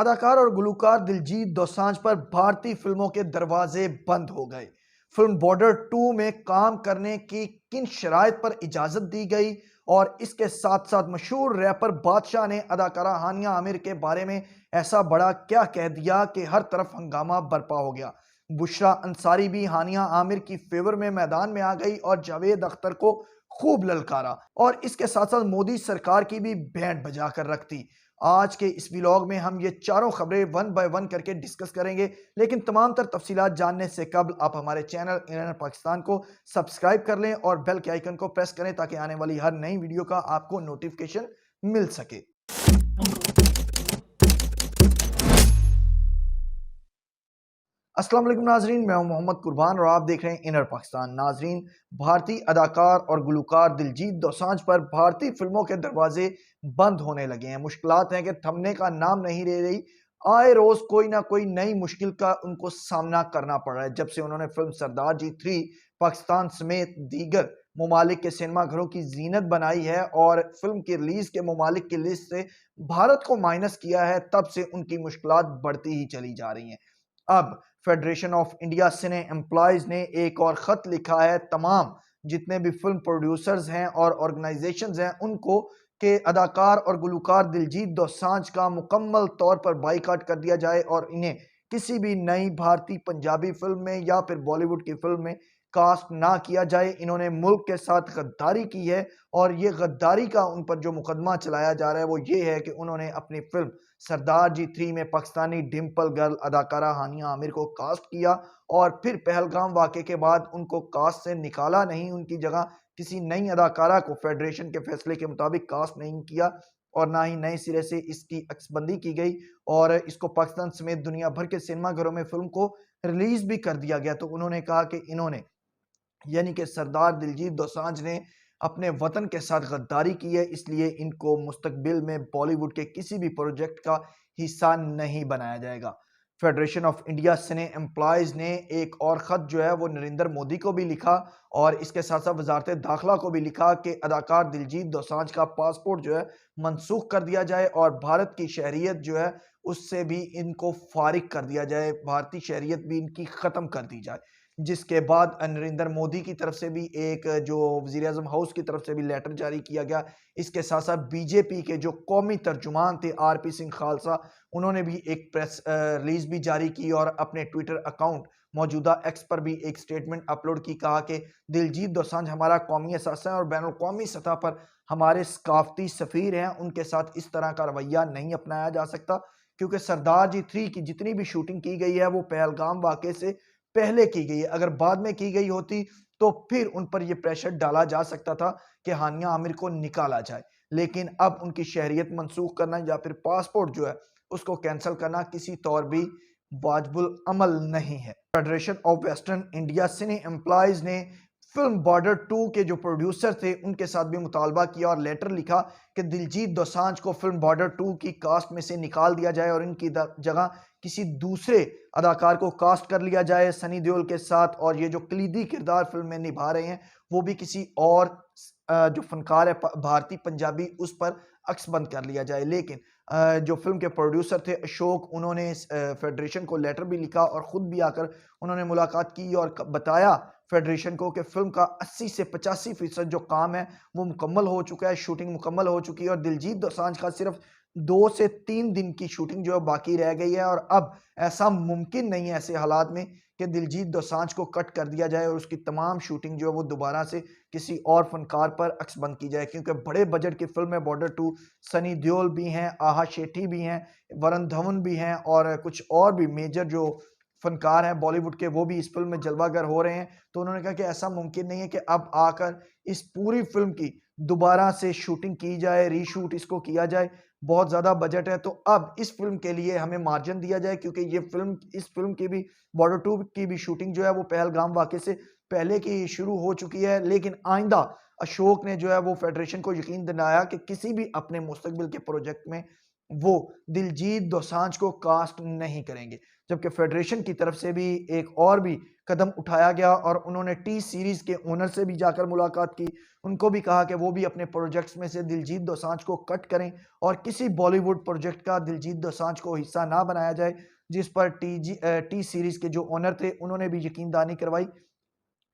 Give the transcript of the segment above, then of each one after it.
अदाकार और गुलकार दिलजीत दोसांझ पर भारतीय फिल्मों के दरवाजे बंद हो गए। फिल्म बॉर्डर 2 में काम करने की किन शराइत पर इजाजत दी गई और इसके साथ साथ मशहूर रैपर बादशाह ने अदाकारा हानिया आमिर के बारे में ऐसा बड़ा क्या कह दिया कि हर तरफ हंगामा बरपा हो गया। बुशरा अंसारी भी हानिया आमिर की फेवर में मैदान में आ गई और जावेद अख्तर को खूब ललकारा और इसके साथ साथ मोदी सरकार की भी बैंड बजा कर रख दी। आज के इस व्लॉग में हम ये चारों खबरें वन बाय वन करके डिस्कस करेंगे, लेकिन तमाम तर तफसीलात जानने से कबल आप हमारे चैनल इनर पाकिस्तान को सब्सक्राइब कर लें और बेल के आइकन को प्रेस करें ताकि आने वाली हर नई वीडियो का आपको नोटिफिकेशन मिल सके। अस्सलाम वालेकुम नाजरीन, मैं हूं मोहम्मद कुर्बान और आप देख रहे हैं इनर पाकिस्तान। नाजरीन, भारतीय अदाकार और गुलकार दिलजीत दोसांझ पर भारतीय फिल्मों के दरवाजे बंद होने लगे हैं। मुश्किलात हैं कि थमने का नाम नहीं ले रही। आए रोज कोई ना कोई नई मुश्किल का उनको सामना करना पड़ रहा है। जब से उन्होंने फिल्म सरदार जी 3 पाकिस्तान समेत दीगर ममालिक के सिनेमा घरों की जीनत बनाई है और फिल्म की रिलीज के ममालिक की लिस्ट से भारत को माइनस किया है, तब से उनकी मुश्किलात बढ़ती ही चली जा रही हैं। अब federation of India cine employees ने एक और खत लिखा है तमाम जितने भी फिल्म प्रोड्यूसर्स हैं और ऑर्गेनाइजेशंस हैं उनको कि अदाकार और गुलकार दिलजीत दोसांझ का मुकम्मल तौर पर बाइकाट कर दिया जाए और इन्हें किसी भी नई भारतीय पंजाबी फिल्म में या फिर बॉलीवुड की फिल्म में कास्ट ना किया जाए। इन्होंने मुल्क के साथ गद्दारी की है और ये गद्दारी का उन पर जो मुकदमा चलाया जा रहा है वो ये है कि उन्होंने अपनी फिल्म सरदार जी 3 में पाकिस्तानी डिम्पल गर्ल अदाकारा हानिया आमिर को कास्ट किया और फिर पहलगाम वाक़े के बाद उनको कास्ट से निकाला नहीं, उनकी जगह किसी नई अदाकारा को फेडरेशन के फैसले के मुताबिक कास्ट नहीं किया और ना ही नए सिरे से इसकी अक्सबंदी की गई और इसको पाकिस्तान समेत दुनिया भर के सिनेमा घरों में फिल्म को रिलीज भी कर दिया गया। तो उन्होंने कहा कि इन्होंने यानी कि सरदार दिलजीत दोसांझ ने अपने वतन के साथ गद्दारी की है, इसलिए इनको मुस्तकबिल में बॉलीवुड के किसी भी प्रोजेक्ट का हिस्सा नहीं बनाया जाएगा। Federation of India cine employees ने एक और ख़त जो है वो नरेंद्र मोदी को भी लिखा और इसके साथ साथ वजारत दाखिला को भी लिखा कि अदाकार दिलजीत दोसांझ का पासपोर्ट जो है मनसूख कर दिया जाए और भारत की शहरियत जो है उससे भी इनको फारिग कर दिया जाए, भारतीय शहरियत भी इनकी ख़त्म कर दी जाए। जिसके बाद नरेंद्र मोदी की तरफ से भी एक जो वज़ीर-ए-आज़म हाउस की तरफ से भी लेटर जारी किया गया। इसके साथ साथ बीजेपी के जो कौमी तर्जुमान थे आरपी सिंह खालसा, उन्होंने भी एक प्रेस रिलीज भी जारी की और अपने ट्विटर अकाउंट मौजूदा एक्स पर भी एक स्टेटमेंट अपलोड की। कहा कि दिलजीत दोसांझ हमारा कौमी एहसास है और बैनुल-अक़वामी सतह पर हमारे सकाफती सफ़ीर हैं, उनके साथ इस तरह का रवैया नहीं अपनाया जा सकता क्योंकि सरदार जी 3 की जितनी भी शूटिंग की गई है वो पहलगाम वाक़े से पहले की गई है। अगर बाद में की गई होती तो फिर उन पर यह प्रेशर डाला जा सकता था कि हानिया आमिर को निकाला जाए, लेकिन अब उनकी शहरियत मनसूख करना या फिर पासपोर्ट जो है उसको कैंसिल करना किसी तौर भी वाजिबुल अमल नहीं है। Federation of western India cine employees ने फिल्म बॉर्डर 2 के जो प्रोड्यूसर थे उनके साथ भी मुतालबा किया और लेटर लिखा कि दिलजीत दोसांझ को फिल्म बॉर्डर 2 की कास्ट में से निकाल दिया जाए और इनकी जगह किसी दूसरे अदाकार को कास्ट कर लिया जाए सनी देओल के साथ, और ये जो कलीदी किरदार फिल्म में निभा रहे हैं वो भी किसी और जो फनकार है भारतीय पंजाबी उस पर अक्सबंद कर लिया जाए। लेकिन जो फिल्म के प्रोड्यूसर थे अशोक, उन्होंने फेडरेशन को लेटर भी लिखा और ख़ुद भी आकर उन्होंने मुलाकात की और बताया फेडरेशन को कि फिल्म का 80 से 85% जो काम है वो मुकम्मल हो चुका है, शूटिंग मुकम्मल हो चुकी है और दिलजीत दोसांझ का सिर्फ 2 से 3 दिन की शूटिंग जो है बाकी रह गई है और अब ऐसा मुमकिन नहीं है ऐसे हालात में कि दिलजीत दोसांझ को कट कर दिया जाए और उसकी तमाम शूटिंग जो है वो दोबारा से किसी और फनकार पर अक्सबंद की जाए, क्योंकि बड़े बजट की फिल्म है बॉर्डर 2। सनी देओल भी हैं, आहा शेट्टी भी हैं, वरुण धवन भी हैं और कुछ और भी मेजर जो फनकार हैं बॉलीवुड के वो भी इस फिल्म में जलवागर हो रहे हैं। तो उन्होंने कहा कि ऐसा मुमकिन नहीं है कि अब आकर इस पूरी फिल्म की दोबारा से शूटिंग की जाए, रीशूट इसको किया जाए, बहुत ज़्यादा बजट है। तो अब इस फिल्म के लिए हमें मार्जिन दिया जाए क्योंकि ये फिल्म इस फिल्म की भी बॉर्डर 2 की भी शूटिंग जो है वो पहलगाम वाक़े से पहले की शुरू हो चुकी है। लेकिन आइंदा अशोक ने जो है वो फेडरेशन को यकीन दिलाया कि किसी भी अपने मुस्तकबिल के प्रोजेक्ट में वो दिलजीत दोसांझ को कास्ट नहीं करेंगे। जबकि फेडरेशन की तरफ से भी एक और भी कदम उठाया गया और उन्होंने टी सीरीज के ओनर से भी जाकर मुलाकात की। उनको भी कहा कि वो भी अपने प्रोजेक्ट्स में से दिलजीत दोसांझ को कट करें और किसी बॉलीवुड प्रोजेक्ट का दिलजीत दोसांझ को हिस्सा ना बनाया जाए। जिस पर टी सीरीज के जो ओनर थे उन्होंने भी यकीनदानी करवाई।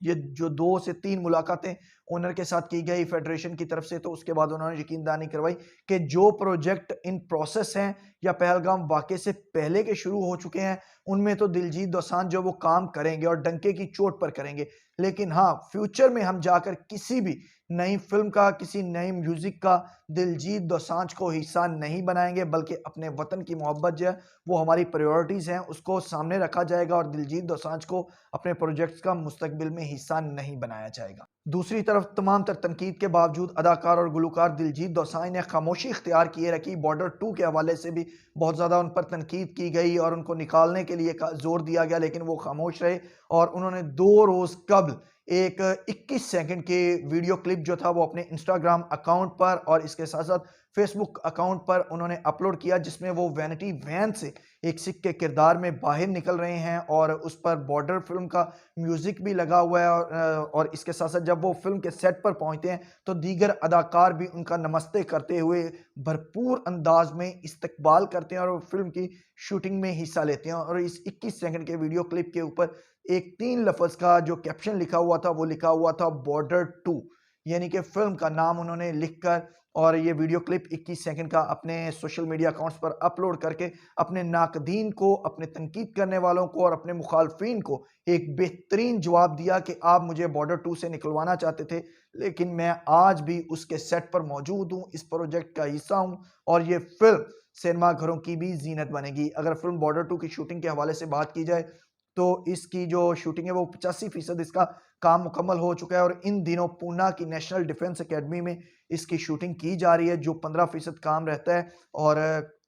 ये जो 2 से 3 मुलाकातें ओनर के साथ की गई फेडरेशन की तरफ से, तो उसके बाद उन्होंने यकीनदानी करवाई कि जो प्रोजेक्ट इन प्रोसेस हैं या पहलगाम वाक़ये से पहले के शुरू हो चुके हैं, उनमें तो दिलजीत दोसांझ जो वो काम करेंगे और डंके की चोट पर करेंगे। लेकिन हाँ, फ्यूचर में हम जाकर किसी भी नई फ़िल्म का, किसी नए म्यूज़िक का दिलजीत दोसांझ को हिस्सा नहीं बनाएँगे, बल्कि अपने वतन की मोहब्बत जो है, वो हमारी प्रायोरिटीज़ हैं, उसको सामने रखा जाएगा और दिलजीत दोसांझ को अपने प्रोजेक्ट्स का मुस्तकबिल में हिस्सा नहीं बनाया जाएगा। दूसरी तरफ तमाम तर तनकीद के बावजूद अदाकार और गुलकार दिलजीत दोसांझ ने खामोशी इख्तियार किए रखी। बॉर्डर 2 के हवाले से भी बहुत ज़्यादा उन पर तनकीद की गई और उनको निकालने के लिए जोर दिया गया, लेकिन वो खामोश रहे और उन्होंने 2 रोज़ कबल एक 21 सेकंड के वीडियो क्लिप जो था वो अपने इंस्टाग्राम अकाउंट पर और इसके साथ साथ फेसबुक अकाउंट पर उन्होंने अपलोड किया, जिसमें वो वैनिटी वैन से एक सिख के किरदार में बाहर निकल रहे हैं और उस पर बॉर्डर फिल्म का म्यूजिक भी लगा हुआ है और इसके साथ साथ जब वो फिल्म के सेट पर पहुंचते हैं तो दीगर अदाकार भी उनका नमस्ते करते हुए भरपूर अंदाज में इस्तकबाल करते हैं और वो फिल्म की शूटिंग में हिस्सा लेते हैं। और इस 21 सेकंड के वीडियो क्लिप के ऊपर एक 3 लफ्ज का जो कैप्शन लिखा हुआ था वो लिखा हुआ था बॉर्डर 2, यानी कि फिल्म का नाम उन्होंने लिखकर और ये वीडियो क्लिप 21 सेकंड का अपने सोशल मीडिया अकाउंट्स पर अपलोड करके अपने नाकदीन को, अपने तनकीद करने वालों को और अपने मुखालफीन को एक बेहतरीन जवाब दिया कि आप मुझे बॉर्डर 2 से निकलवाना चाहते थे, लेकिन मैं आज भी उसके सेट पर मौजूद हूँ, इस प्रोजेक्ट का हिस्सा हूँ और ये फिल्म सिनेमा घरों की भी जीनत बनेगी। अगर फिल्म बॉर्डर 2 की शूटिंग के हवाले से बात की जाए तो इसकी जो शूटिंग है वो 85% इसका काम मुकम्मल हो चुका है और इन दिनों पूना की नेशनल डिफेंस एकेडमी में इसकी शूटिंग की जा रही है, जो 15% काम रहता है और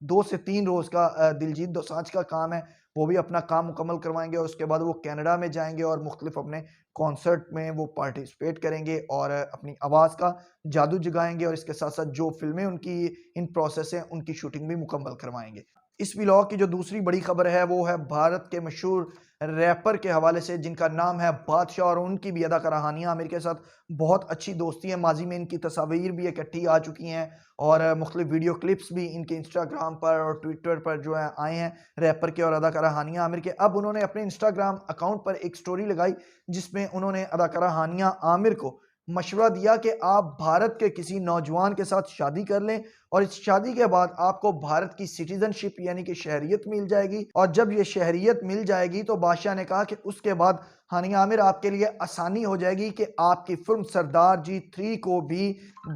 2 से 3 रोज़ का दिलजीत दोसांझ का काम है, वो भी अपना काम मुकम्मल करवाएँगे और उसके बाद वो कनाडा में जाएँगे और मुख्तलिफ अपने कॉन्सर्ट में वो पार्टिसिपेट करेंगे और अपनी आवाज़ का जादू जगाएँगे और इसके साथ-साथ जो फ़िल्में उनकी इन प्रोसेस हैं, उनकी शूटिंग भी मुकम्मल करवाएँगे। इस व्लॉग की जो दूसरी बड़ी खबर है वो है भारत के मशहूर रैपर के हवाले से जिनका नाम है बादशाह और उनकी भी अदाकारा हानिया आमिर के साथ बहुत अच्छी दोस्ती है। माजी में इनकी तस्वीर भी इकट्ठी आ चुकी हैं और मुख्तलिफ वीडियो क्लिप्स भी इनके इंस्टाग्राम पर और ट्विटर पर जो है आए हैं रैपर के और अदाकारा हानिया आमिर के। अब उन्होंने अपने इंस्टाग्राम अकाउंट पर एक स्टोरी लगाई जिसमें उन्होंने अदाकारा हानिया आमिर को मशवरा दिया कि आप भारत के किसी नौजवान के साथ शादी कर लें और इस शादी के बाद आपको भारत की सिटीजनशिप यानी कि शहरियत मिल जाएगी और जब ये शहरियत मिल जाएगी तो बादशाह ने कहा कि उसके बाद हानिया आमिर आपके लिए आसानी हो जाएगी कि आपकी फिल्म सरदार जी 3 को भी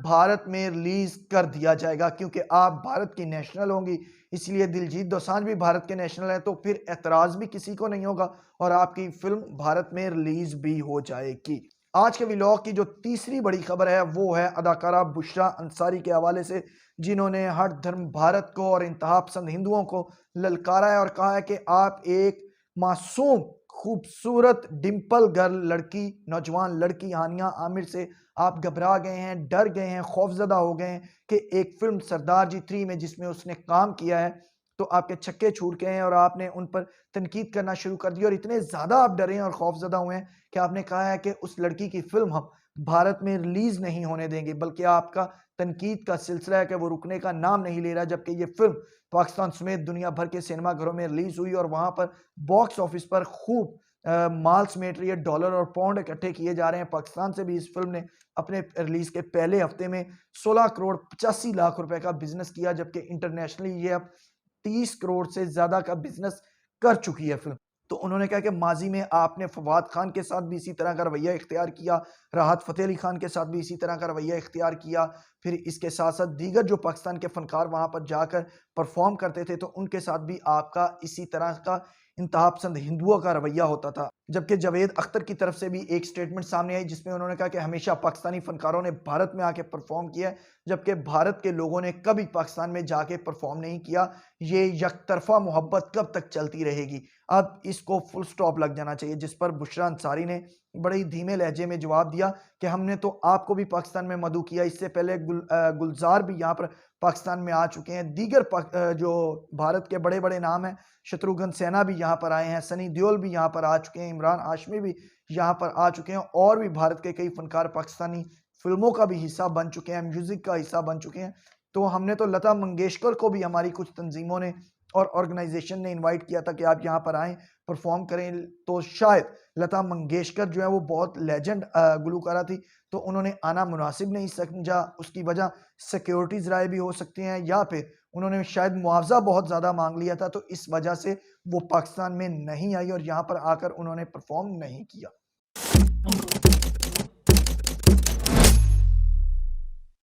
भारत में रिलीज कर दिया जाएगा, क्योंकि आप भारत की नेशनल होंगी, इसलिए दिलजीत दोसांझ भी भारत के नेशनल है तो फिर एतराज़ भी किसी को नहीं होगा और आपकी फिल्म भारत में रिलीज भी हो जाएगी। आज के व्लॉग की जो तीसरी बड़ी खबर है वो है अदाकारा बुशरा अंसारी के हवाले से, जिन्होंने हर धर्म भारत को और इंतहा पसंद हिंदुओं को ललकारा है और कहा है कि आप एक मासूम खूबसूरत डिम्पल गर्ल लड़की, नौजवान लड़की हानिया आमिर से आप घबरा गए हैं, डर गए हैं, खौफजदा हो गए हैं कि एक फिल्म सरदार जी 3 में जिसमें उसने काम किया है तो आपके छक्के छूट गए हैं और आपने उन पर तनकीद करना शुरू कर दी और इतने ज़्यादा आप डरे हैं और खौफज़दा हुए हैं कि आपने कहा है कि उस लड़की की फ़िल्म हम भारत में रिलीज़ नहीं होने देंगे, बल्कि आपका तनकीद का सिलसिला है कि वो रुकने का नाम नहीं ले रहा, जबकि ये फ़िल्म पाकिस्तान समेत दुनिया भर के सिनेमा घरों में रिलीज़ हुई और वहाँ पर बॉक्स ऑफिस पर खूब माल समेट रही है, डॉलर और पाउंड इकट्ठे किए जा रहे हैं। पाकिस्तान से भी इस फ़िल्म ने अपने रिलीज़ के पहले हफ्ते में 16 करोड़ 85 लाख रुपए का बिज़नेस किया, जबकि इंटरनेशनली ये अब 30 करोड़ से ज़्यादा का बिज़नेस कर चुकी है फ़िल्म। तो उन्होंने कहा कि माज़ी में आपने फवाद खान के साथ भी इसी तरह का रवैया इख्तियार किया, राहत फ़तेह अली खान के साथ भी इसी तरह का रवैया इख्तियार किया, फिर इसके साथ-साथ दीगर जो पाकिस्तान के फ़नकार वहाँ पर जाकर परफ़ॉर्म करते थे, तो उनके साथ भी आपका इसी तरह का इंतहापसंद हिंदुओं का रवैया होता था। जबकि जावेद अख्तर की तरफ से भी एक स्टेटमेंट सामने आई जिसमें उन्होंने कहा कि हमेशा पाकिस्तानी फ़नकारों ने भारत में आके परफ़ॉर्म किया है, जबकि भारत के लोगों ने कभी पाकिस्तान में जाके परफ़ॉर्म नहीं किया। ये यकतरफ़ा मोहब्बत कब तक चलती रहेगी? अब इसको फुल स्टॉप लग जाना चाहिए। जिस पर बुशरा अंसारी ने बड़े ही धीमे लहजे में जवाब दिया कि हमने तो आपको भी पाकिस्तान में मदऊ किया, इससे पहले गुलज़ार भी यहाँ पर पाकिस्तान में आ चुके हैं। दीगर जो भारत के बड़े बड़े नाम हैं, शत्रुघ्न सिन्हा भी यहाँ पर आए हैं, सनी देओल भी यहाँ पर आ चुके हैं, इमरान हाशमी भी यहाँ पर आ चुके हैं और भी भारत के कई फनकार पाकिस्तानी फिल्मों का भी हिस्सा बन चुके हैं, म्यूजिक का हिस्सा बन चुके हैं। तो हमने तो लता मंगेशकर को भी हमारी कुछ तंजीमों ने और ऑर्गेनाइजेशन ने इनवाइट किया था कि आप यहाँ पर आएँ, परफॉर्म करें। तो शायद लता मंगेशकर जो है वो बहुत लेजेंड गुलकारा थी, तो उन्होंने आना मुनासिब नहीं समझा। उसकी वजह सिक्योरिटीज़ राय भी हो सकती हैं या फिर उन्होंने शायद मुआवजा बहुत ज़्यादा मांग लिया था, तो इस वजह से वो पाकिस्तान में नहीं आई और यहाँ पर आकर उन्होंने परफॉर्म नहीं किया।